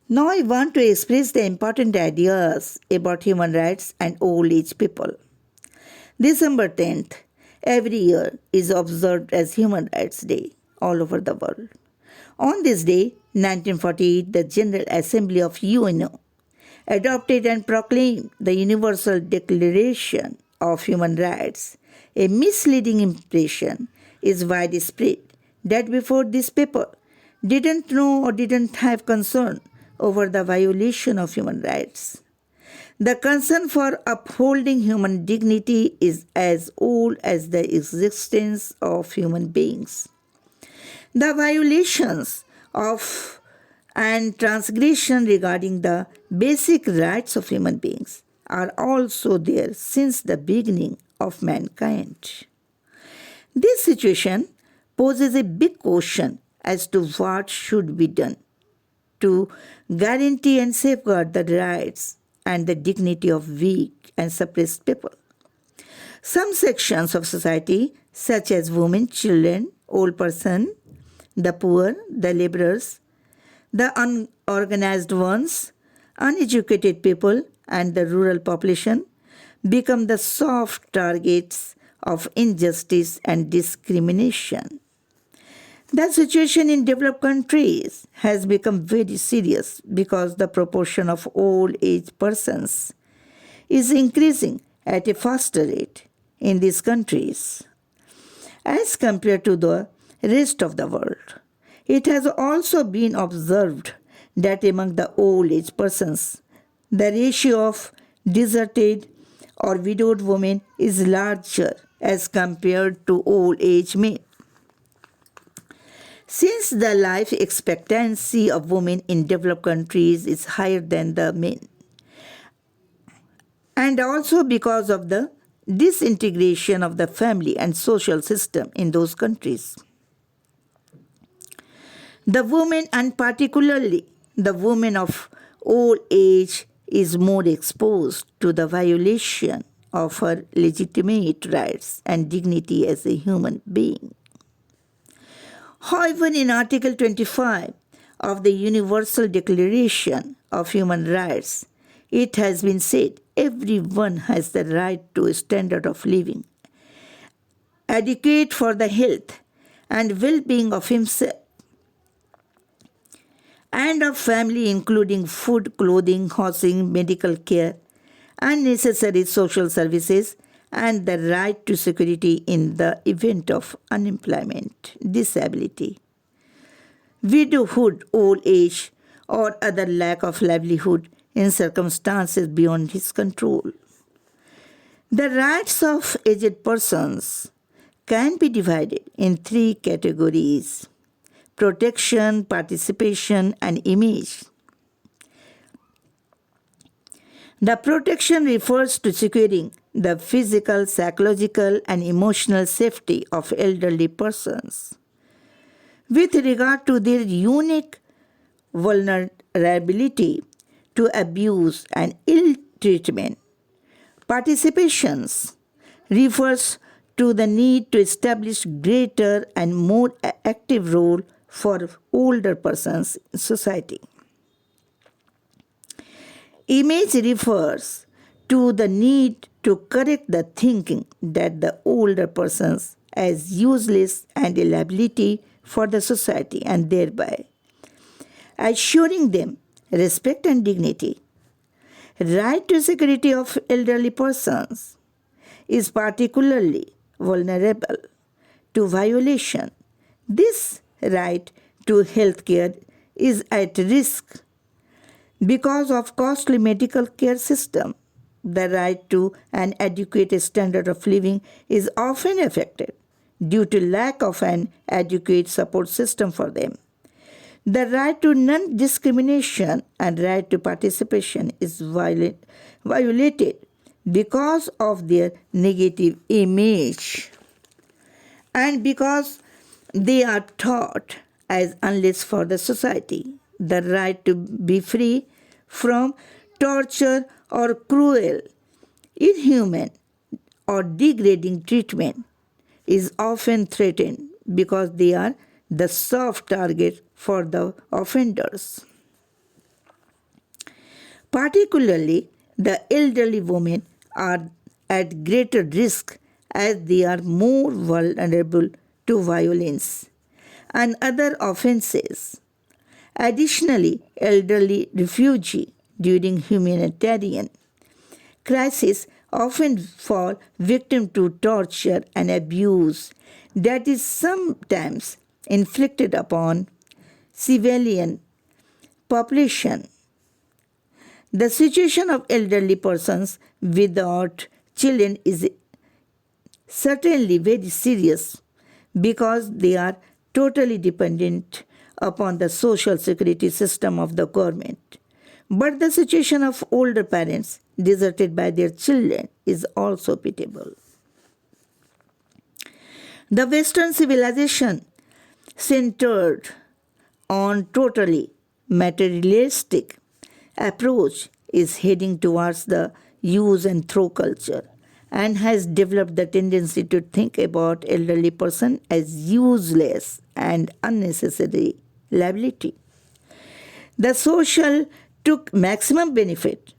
Now I want to express the important ideas about human rights and old age people. December 10th, every year, is observed as Human Rights Day all over the world. On this day, 1948, the General Assembly of UNO adopted and proclaimed the Universal Declaration of Human Rights. A misleading impression is widespread that before this paper didn't know or didn't have concern over the violation of human rights. The concern for upholding human dignity is as old as the existence of human beings. The violations of and transgression regarding the basic rights of human beings are also there since the beginning of mankind. This situation poses a big question as to what should be done to guarantee and safeguard the rights and the dignity of weak and suppressed people. Some sections of society, such as women, children, old persons, the poor, the laborers, the unorganized ones, uneducated people, and the rural population, become the soft targets of injustice and discrimination. The situation in developed countries has become very serious because the proportion of old age persons is increasing at a faster rate in these countries as compared to the rest of the world. It has also been observed that among the old age persons, the ratio of deserted or widowed women is larger as compared to old age men. Since the life expectancy of women in developed countries is higher than the men, and also because of the disintegration of the family and social system in those countries. The woman, and particularly the woman of old age, is more exposed to the violation of her legitimate rights and dignity as a human being. However, in Article 25 of the Universal Declaration of Human Rights, it has been said everyone has the right to a standard of living, adequate for the health and well-being of himself and of family, including food, clothing, housing, medical care, and necessary social services, and the right to security in the event of unemployment, disability, widowhood, old age, or other lack of livelihood in circumstances beyond his control. The rights of aged persons can be divided in three categories: protection, participation, and image. The protection refers to securing the physical, psychological, and emotional safety of elderly persons with regard to their unique vulnerability to abuse and ill treatment. Participations refers to the need to establish greater and more active role for older persons in society. Image refers to the need to correct the thinking that the older persons as useless and a liability for the society, and thereby assuring them respect and dignity. Right to security of elderly persons is particularly vulnerable to violation. This right to health care is at risk because of costly medical care system. The right to an adequate standard of living is often affected due to lack of an adequate support system for them. The right to non-discrimination and right to participation is violated because of their negative image and because they are taught as unless for the society. The right to be free from torture or cruel, inhuman, or degrading treatment is often threatened because they are the soft target for the offenders. Particularly, the elderly women are at greater risk as they are more vulnerable to violence and other offenses. Additionally, elderly refugees during humanitarian crisis often fall victim to torture and abuse that is sometimes inflicted upon civilian population. The situation of elderly persons without children is certainly very serious because they are totally dependent upon the social security system of the government. But the situation of older parents deserted by their children is also pitiable. The Western civilization centered on totally materialistic approach is heading towards the use and throw culture and has developed the tendency to think about elderly person as useless and unnecessary liability. The social took maximum benefit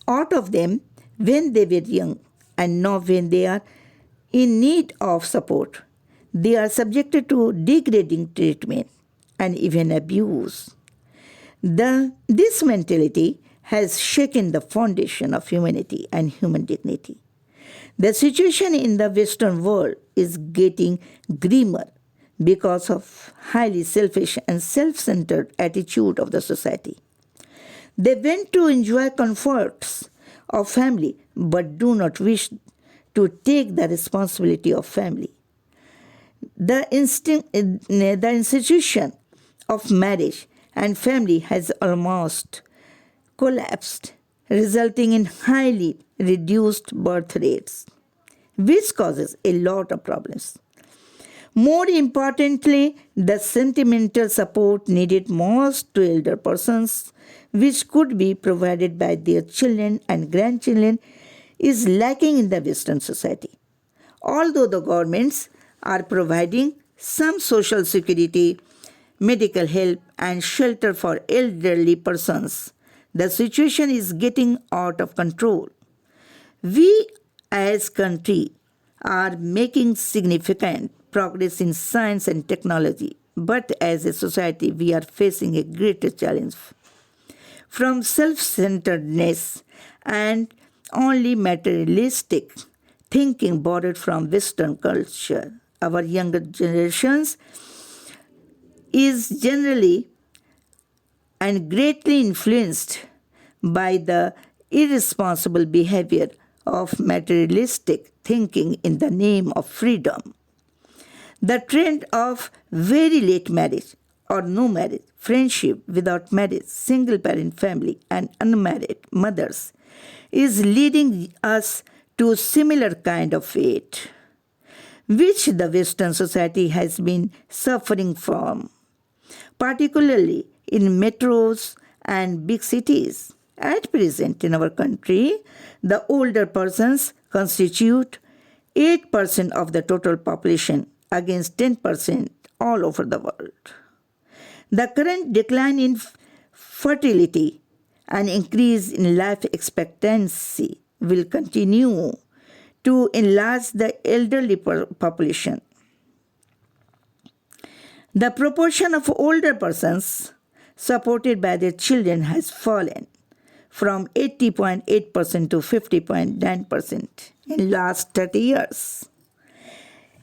out of them when they were young and now when they are in need of support. They are subjected to degrading treatment and even abuse. This mentality has shaken the foundation of humanity and human dignity. The situation in the Western world is getting grimmer because of highly selfish and self-centered attitude of the society. They want to enjoy comforts of family but do not wish to take the responsibility of family. The institution of marriage and family has almost collapsed, resulting in highly reduced birth rates, which causes a lot of problems. More importantly, the sentimental support needed most to elder persons, which could be provided by their children and grandchildren, is lacking in the Western society. Although the governments are providing some social security, medical help, and shelter for elderly persons, the situation is getting out of control. We as country are making significant progress in science and technology, but as a society we are facing a greater challenge from self-centeredness and only materialistic thinking borrowed from Western culture. Our younger generations is generally and greatly influenced by the irresponsible behavior of materialistic thinking in the name of freedom. The trend of very late marriage or no marriage, friendship without marriage, single parent family, and unmarried mothers is leading us to similar kind of fate, which the Western society has been suffering from, particularly in metros and big cities. At present in our country, the older persons constitute 8% of the total population against 10% all over the world. The current decline in fertility and increase in life expectancy will continue to enlarge the elderly population. The proportion of older persons supported by their children has fallen from 80.8% to 50.9% in last 30 years,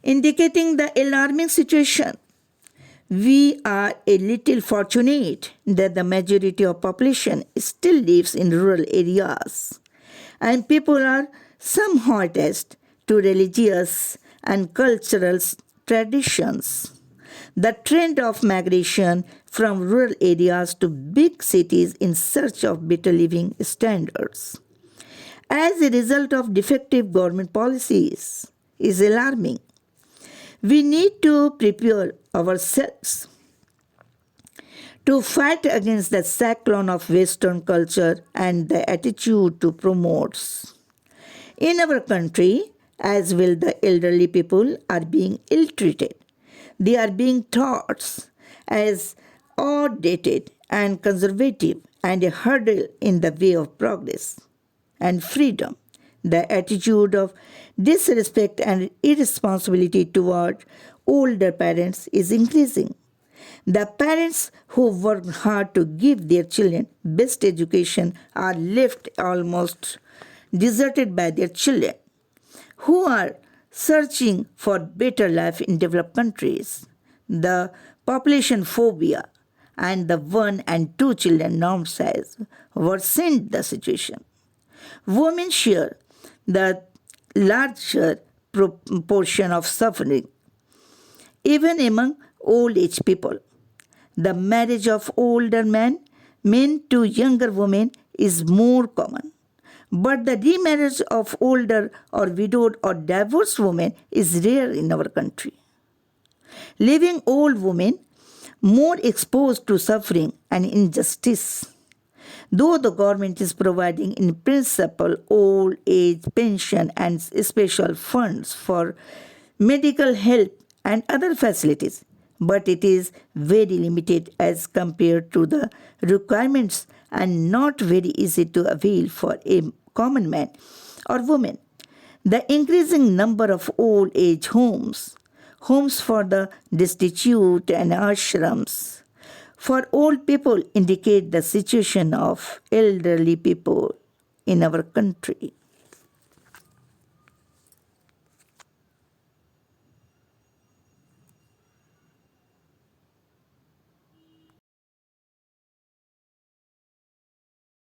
indicating the alarming situation. We are a little fortunate that the majority of population still lives in rural areas and people are somehow attached to religious and cultural traditions. The trend of migration from rural areas to big cities in search of better living standards as a result of defective government policies is alarming. We need to prepare ourselves to fight against the cyclone of Western culture and the attitude to promotes. In our country, as well, the elderly people are being ill-treated. They are being taught as outdated and conservative and a hurdle in the way of progress and freedom. The attitude of disrespect and irresponsibility toward older parents is increasing. The parents who work hard to give their children best education are left almost deserted by their children, who are searching for better life in developed countries. The population phobia and the one and two children norm size worsened the situation. Women share the larger proportion of suffering, even among old age people. The marriage of older men to younger women is more common. But the remarriage of older or widowed or divorced women is rare in our country, leaving old women more exposed to suffering and injustice. Though the government is providing in principle old age pension and special funds for medical help and other facilities, but it is very limited as compared to the requirements and not very easy to avail for a common man or woman. The increasing number of old age homes, homes for the destitute, and ashrams for old people indicate the situation of elderly people in our country.